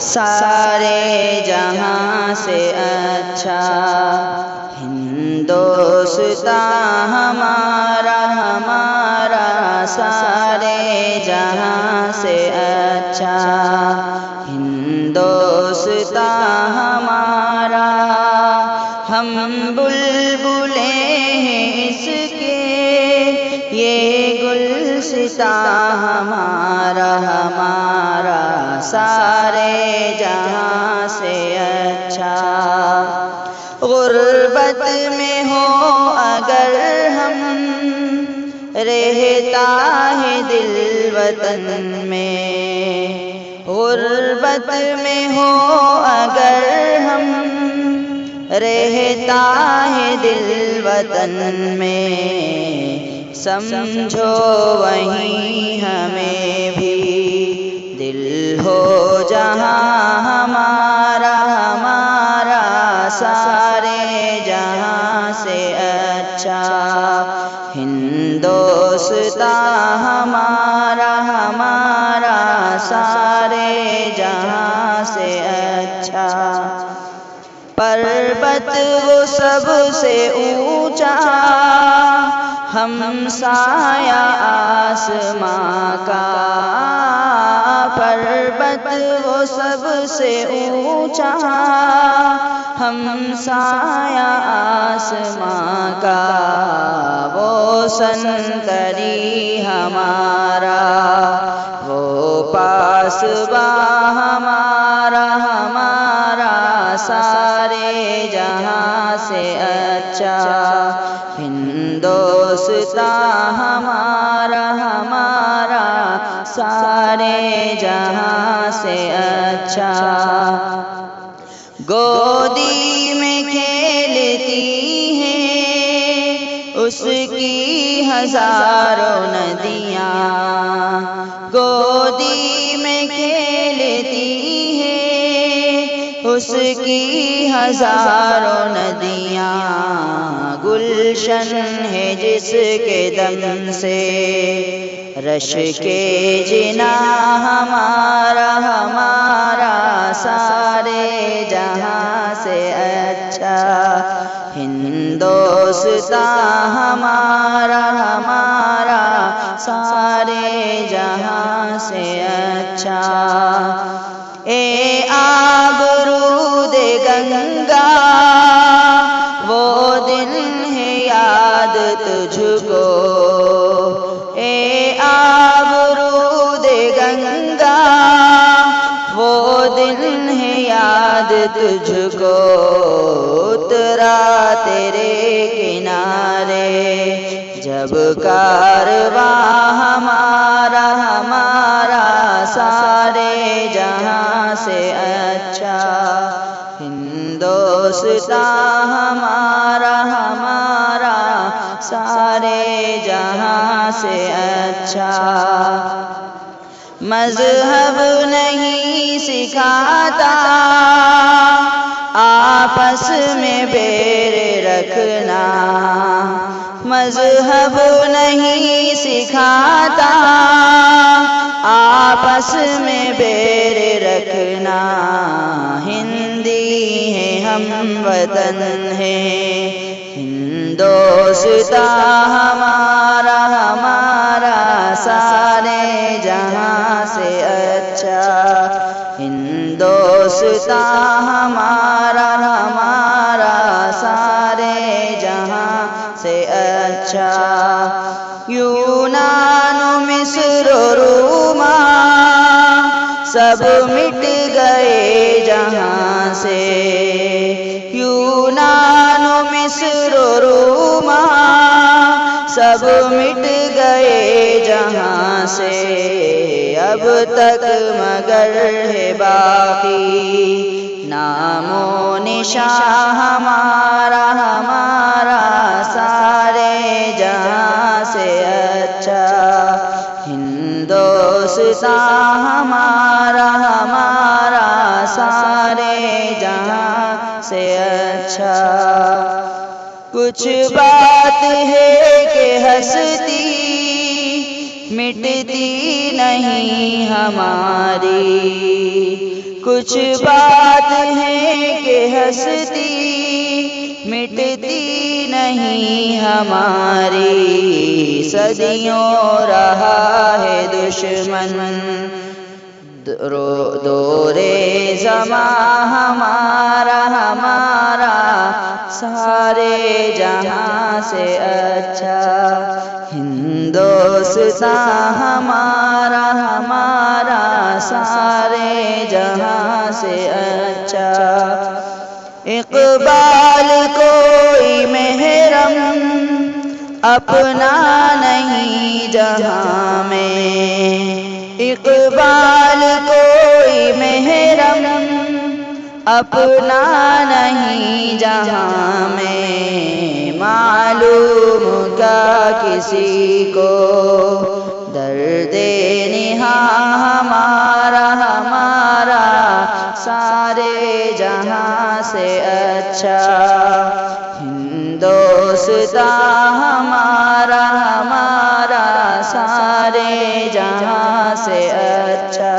سارے جہاں سے اچھا ہندوستان ہمارا ہمارا سارے جہاں سے اچھا ہندوستان ہمارا ہم بلبلیں ہیں اس کے یہ گلستان ہمارا ہمارا سارے جہاں سے اچھا غربت میں ہو اگر ہم رہتا ہے دل وطن میں غربت میں ہو اگر ہم رہتا ہے دل وطن میں سمجھو وہیں ہمیں بھی دل ہو جہاں ہمارا ہمارا سارے جہاں سے اچھا ہندوستان ہمارا ہمارا سارے جہاں سے اچھا پربت وہ سب سے اونچا ہم سایہ آسماں کا پربت وہ سب سے اونچا ہم سایہ آسماں کا وہ سنتری ہمارا وہ پاسباں ہمارا ہمارا سارے جہاں سے اچھا ہندوستان ہمارا ہمارا سارے جہاں سے اچھا گودی میں کھیلتی ہیں اس کی ہزاروں ندیاں گودی میں کھیلتی ہیں اس کی ہزاروں ندیاں گلشن ہے جس کے دم سے رش کے جنا ہمارا ہمارا سارے جہاں سے اچھا ہندوستان ہمارا ہمارا سارے جہاں سے اچھا اے آبرود گنگا وہ دن ہے یاد تجھ کو اے آبرود گنگا وہ دن ہے یاد تجھ کو اترا تیرے کنارے جب کارواں ہمارا ہمارا سارے جہاں سے اچھا ہندوستان ہمارا ہمارا سارے جہاں سے اچھا مذہب نہیں سکھاتا آپس میں بیر رکھنا مذہب نہیں سکھاتا آپس میں بیر رکھنا ہندی ہیں ہم وطن ہیں ہندوستان ہمارا ہمارا سارے جہاں سے اچھا ہندوستان ہمارا ہمارا سارے جہاں سے اچھا یونان مصر روما سب مٹ گئے جہاں سے یونان مصر روما سب مٹ گئے جہاں سے اب تک مگر ہے باقی نام و نشان ہمارا ہمارا سارے جہاں سے اچھا ہندوستان ہمارا ہمارا سارے جہاں سے اچھا کچھ بات ہے کہ ہستی مٹتی نہیں ہماری کچھ بات ہے کہ ہستی مٹتی نہیں ہماری، صدیوں رہا ہے دشمن دورے زماں ہمارا سارے جہاں سے اچھا، ہندوستان ہمارا سارے جہاں سے اچھا۔ اقبال کوئی محرم اپنا نہیں جہاں میں، اقبال کوئی محرم اپنا نہیں جہاں میں، معلوم کیا کسی کو درد نہاں ہمارا سارے جہاں سے اچھا، ہندوستان ہمارا سارے جہاں سے اچھا۔